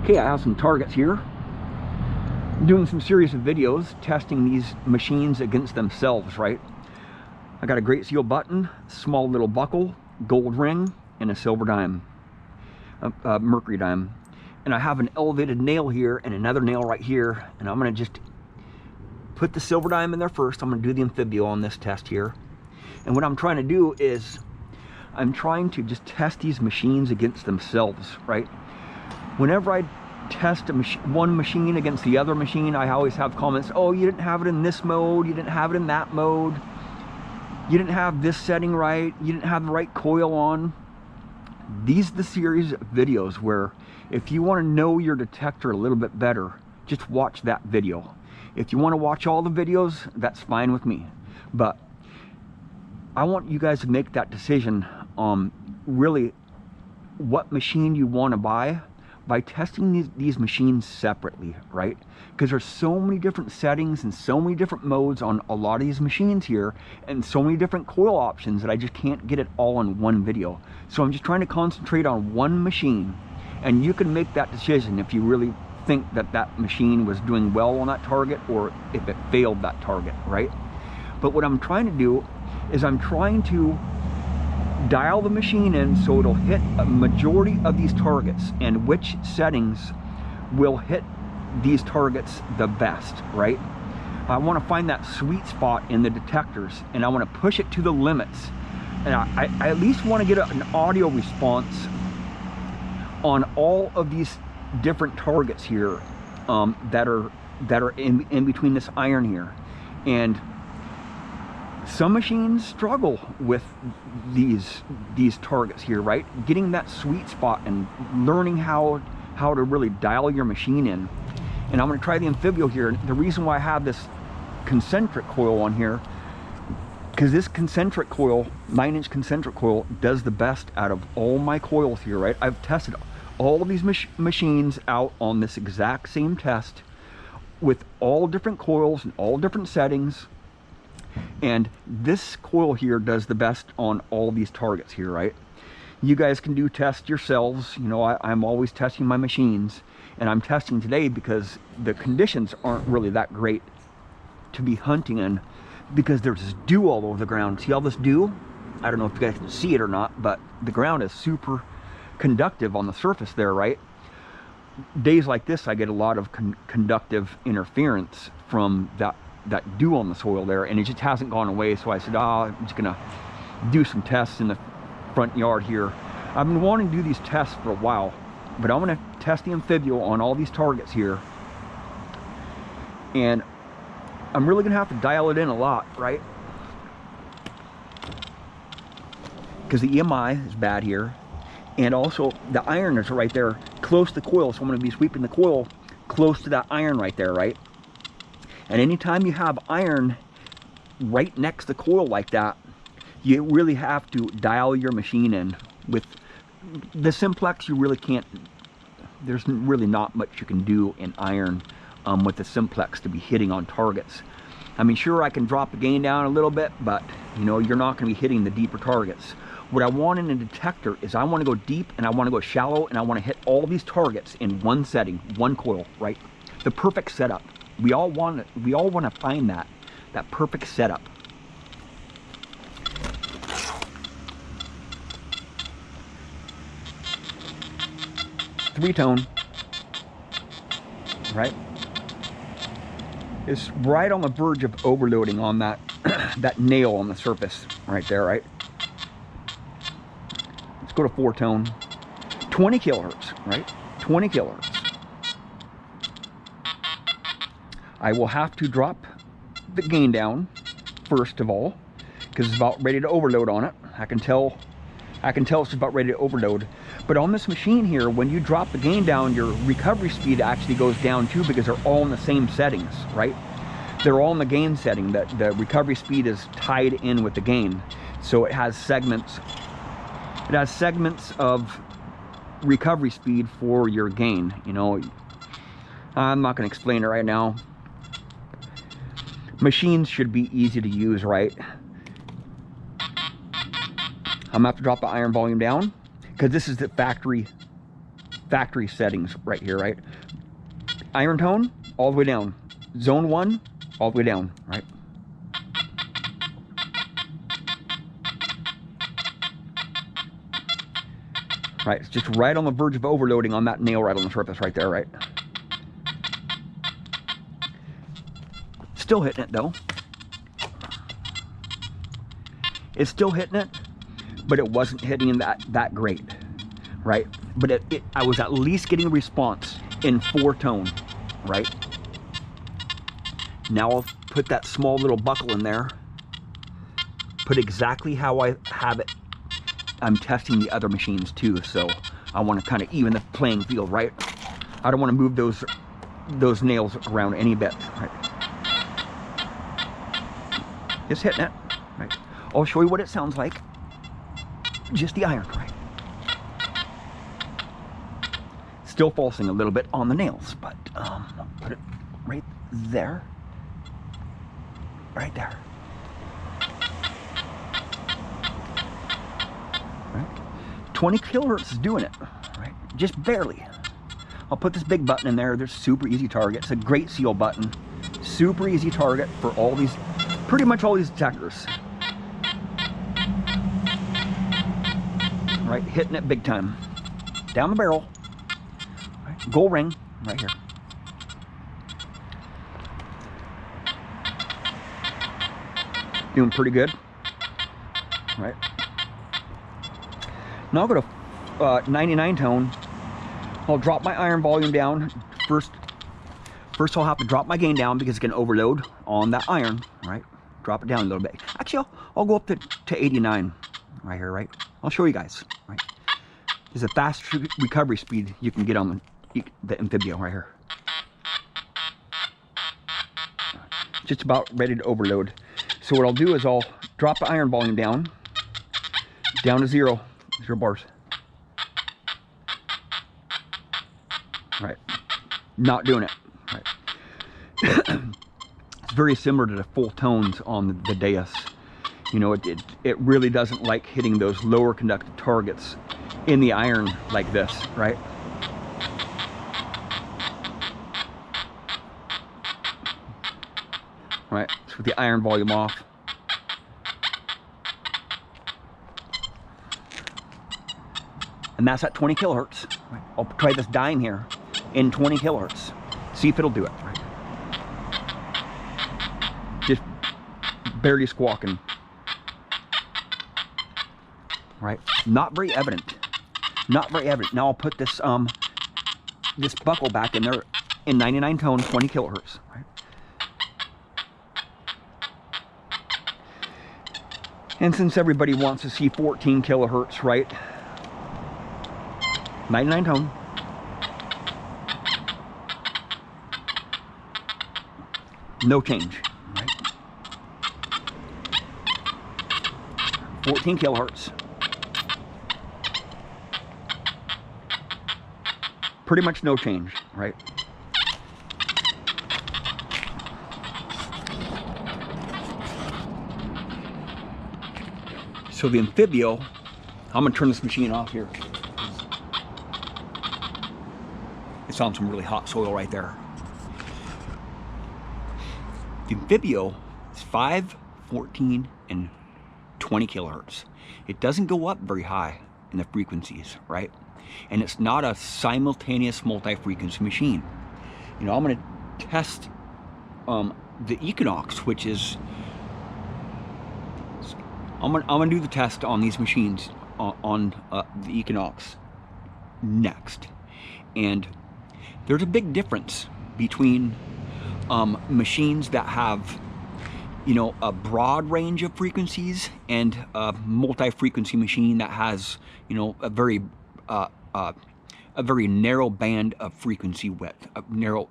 Okay, I have some targets here. I'm doing some series of videos testing these machines against themselves, right? I got a great seal button, small little buckle, gold ring, and a silver dime, mercury dime. And I have an elevated nail here and another nail right here, and I'm gonna just put the silver dime in there first. I'm gonna do the Anfibio on this test here. And what I'm trying to do is I'm trying to just test these machines against themselves, right? Whenever I test one machine against the other machine, I always have comments, oh, you didn't have it in this mode, you didn't have it in that mode, you didn't have this setting right, you didn't have the right coil on. These are the series of videos where if you want to know your detector a little bit better, just watch that video. If you want to watch all the videos, that's fine with me. But I want you guys to make that decision on really what machine you want to buy by testing these machines separately, right? Because there's so many different settings and so many different modes on a lot of these machines here, and so many different coil options that I just can't get it all in one video. So I'm just trying to concentrate on one machine, and you can make that decision if you really think that that machine was doing well on that target or if it failed that target, right? But what I'm trying to do is I'm trying to dial the machine in so it'll hit a majority of these targets, and which settings will hit these targets the best, right? I want to find that sweet spot in the detectors, and I want to push it to the limits, and I at least want to get an audio response on all of these different targets here that are in between this iron here. And some machines struggle with these targets here, right? Getting that sweet spot and learning how to really dial your machine in. And I'm going to try the Anfibio here. The reason why I have this concentric coil on here, because this concentric coil, 9-inch concentric coil, does the best out of all my coils here, right? I've tested all of these machines out on this exact same test with all different coils and all different settings. And this coil here does the best on all these targets here, right? You guys can do tests yourselves. You know, I'm always testing my machines, and I'm testing today because the conditions aren't really that great to be hunting in, because there's this dew all over the ground. See all this dew? I don't know if you guys can see it or not, but the ground is super conductive on the surface there, right? Days like this, I get a lot of conductive interference from that dew on the soil there, and it just hasn't gone away. So I said, I'm just gonna do some tests in the front yard here. I've been wanting to do these tests for a while, but I'm gonna test the Anfibio on all these targets here, and I'm really gonna have to dial it in a lot, right? Because the EMI is bad here, and also the iron is right there close to the coil, so I'm gonna be sweeping the coil close to that iron right there, right? And anytime you have iron right next to the coil like that, you really have to dial your machine in. With the simplex, you really can't, there's really not much you can do in iron with the simplex to be hitting on targets. I mean, sure, I can drop the gain down a little bit, but you know, you're not gonna be hitting the deeper targets. What I want in a detector is I wanna go deep and I wanna go shallow, and I wanna hit all these targets in one setting, one coil, right? The perfect setup. We all want to find that perfect setup. Three-tone, right? It's right on the verge of overloading on that that nail on the surface right there, right? Let's go to 4-tone. 20 kilohertz, right? 20 kilohertz. I will have to drop the gain down first of all, because it's about ready to overload on it. I can tell it's about ready to overload. But on this machine here, when you drop the gain down, your recovery speed actually goes down too, because they're all in the same settings, right? They're all in the gain setting. The recovery speed is tied in with the gain. So it has segments. It has segments of recovery speed for your gain. You know, I'm not going to explain it right now. Machines should be easy to use, right? I'm gonna have to drop the iron volume down, because this is the factory factory settings right here, right? Iron tone, all the way down. Zone 1, all the way down, right? Right, it's just right on the verge of overloading on that nail right on the surface right there, right? Still hitting it though. It's still hitting it, but it wasn't hitting that great, right? But I was at least getting a response in 4-tone, right? Now I'll put that small little buckle in there, put exactly how I have it. I'm testing the other machines too, so I want to kind of even the playing field, right? I don't want to move those nails around any bit, right? Just hitting it, right? I'll show you what it sounds like. Just the iron, right? Still falsing a little bit on the nails, but I'll put it right there. Right there. Right? 20 kilohertz is doing it, right? Just barely. I'll put this big button in there. There's super easy target. It's a great seal button. Super easy target for all these, pretty much all these detectors. Right, hitting it big time. Down the barrel. Right. Gold ring, right here. Doing pretty good. Right. Now I'll go to 99 tone. I'll drop my iron volume down. First I'll have to drop my gain down because it's going to overload on that iron, right? Drop it down a little bit. Actually, I'll go up to 89 right here, right? I'll show you guys, right? There's a fast recovery speed you can get on the Anfibio right here. Just about ready to overload. So what I'll do is I'll drop the iron volume down to 0 bars. Right, not doing it. Right. It's very similar to the full tones on the Deus. You know, it really doesn't like hitting those lower conductive targets in the iron like this, right? Right, so with the iron volume off. And that's at 20 kilohertz. Right. I'll try this dime here in 20 kilohertz. See if it'll do it. Right. Just barely squawking. Right, not very evident. Not very evident. Now I'll put this this buckle back in there in 99 tone, 20 kilohertz. Right. And since everybody wants to see 14 kilohertz, right? 99 tone. No change. Right? 14 kilohertz. Pretty much no change, right? So the Anfibio, I'm gonna turn this machine off here. It's on some really hot soil right there. The Anfibio is 5, 14, and 20 kilohertz. It doesn't go up very high in the frequencies, right? And it's not a simultaneous multi-frequency machine. You know, I'm going to test the Equinox, which is, I'm going to do the test on these machines on the Equinox next. And there's a big difference between machines that have, you know, a broad range of frequencies and a multi-frequency machine that has, you know, a very narrow band of frequency width, a narrow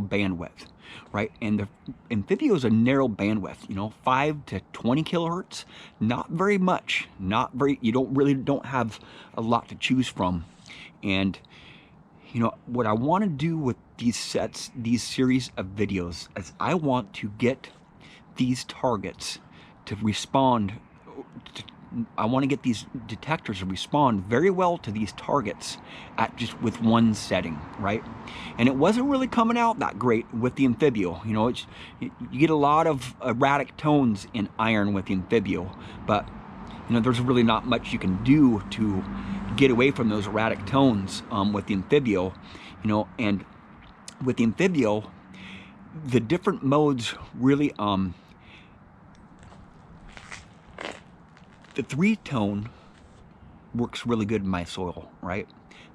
bandwidth, right? And the Anfibio is a narrow bandwidth, you know, 5 to 20 kilohertz, not very much, not very, you don't have a lot to choose from. And you know, what I want to do with these series of videos is I want to get these targets to respond to get these detectors to respond very well to these targets at just with one setting, right? And it wasn't really coming out that great with the Anfibio. You know, you get a lot of erratic tones in iron with the Anfibio, but you know, there's really not much you can do to get away from those erratic tones with the Anfibio. You know, and with the Anfibio, the different modes really the 3-tone works really good in my soil, right?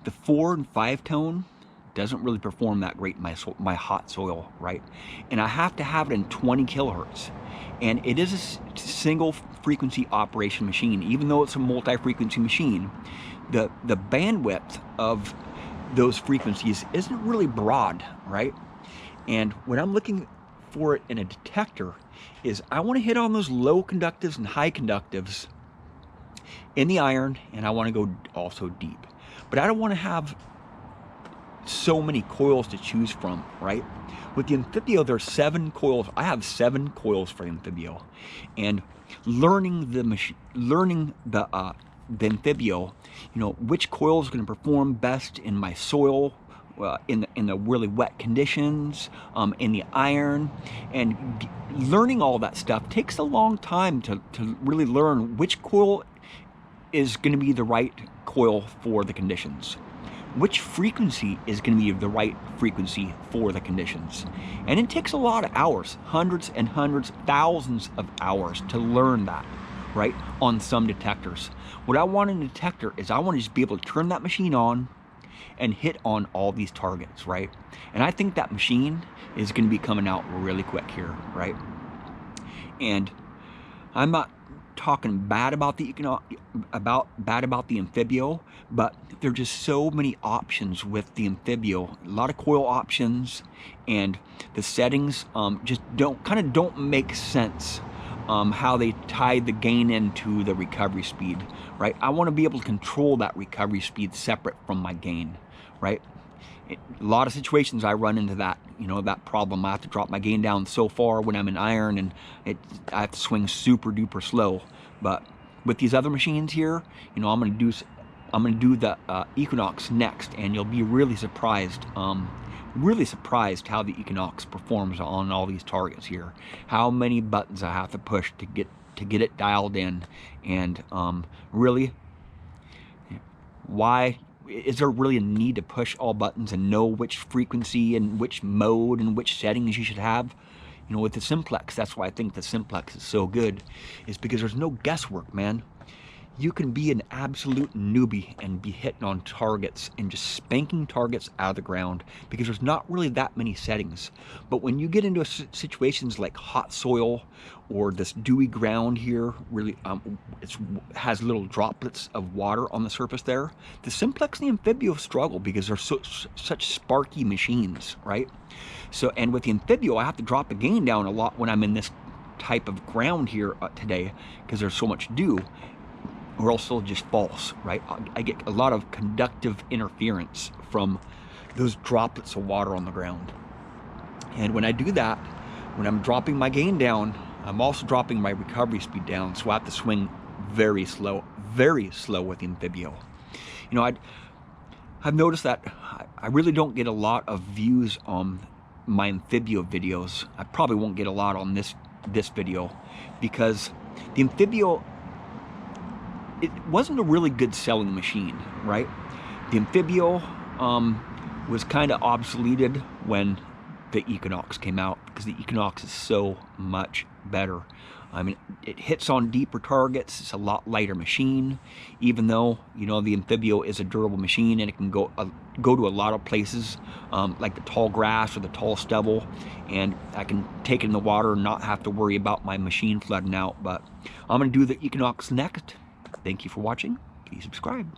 The 4 and 5 tone doesn't really perform that great in my hot soil, right? And I have to have it in 20 kilohertz. And it is a single frequency operation machine. Even though it's a multi-frequency machine, the bandwidth of those frequencies isn't really broad, right? And when I'm looking for it in a detector is I want to hit on those low conductives and high conductives in the iron, and I want to go also deep. But I don't want to have so many coils to choose from, right? With the Anfibio, there's 7 coils. I have 7 coils for the Anfibio, and learning the Anfibio, you know, which coil is going to perform best in my soil, in the really wet conditions, in the iron, and learning all that stuff takes a long time to really learn which coil is going to be the right coil for the conditions. Which frequency is going to be the right frequency for the conditions. And it takes a lot of hours, hundreds and hundreds, thousands of hours to learn that, right, on some detectors. What I want in a detector is I want to just be able to turn that machine on and hit on all these targets, right? And I think that machine is going to be coming out really quick here, right? And I'm not talking bad about the Anfibio, but there are just so many options with the Anfibio. A lot of coil options, and the settings just don't make sense. How they tie the gain into the recovery speed, right? I want to be able to control that recovery speed separate from my gain, right? A lot of situations I run into that, you know, that problem. I have to drop my gain down so far when I'm in iron, and I have to swing super duper slow. But with these other machines here, you know, I'm gonna do the Equinox next, and you'll be really surprised. Really surprised how the Equinox performs on all these targets here. How many buttons I have to push to get it dialed in, and really, why is there really a need to push all buttons and know which frequency and which mode and which settings you should have? You know, with the Simplex, that's why I think the Simplex is so good, is because there's no guesswork, man. You can be an absolute newbie and be hitting on targets and just spanking targets out of the ground because there's not really that many settings. But when you get into situations like hot soil or this dewy ground here, really it has little droplets of water on the surface there, the Simplex and the Anfibio struggle because they're such sparky machines, right? So, and with the Anfibio, I have to drop the gain down a lot when I'm in this type of ground here today because there's so much dew, or else it'll just false, right? I get a lot of conductive interference from those droplets of water on the ground. And when I do that, when I'm dropping my gain down, I'm also dropping my recovery speed down, so I have to swing very slow with the Anfibio. You know, I've noticed that I really don't get a lot of views on my Anfibio videos. I probably won't get a lot on this video because the Anfibio, it wasn't a really good selling machine, right? The Anfibio was kind of obsoleted when the Equinox came out because the Equinox is so much better. I mean, it hits on deeper targets. It's a lot lighter machine, even though, you know, the Anfibio is a durable machine and it can go to a lot of places, like the tall grass or the tall stubble, and I can take it in the water and not have to worry about my machine flooding out. But I'm going to do the Equinox next. Thank you for watching. Please subscribe.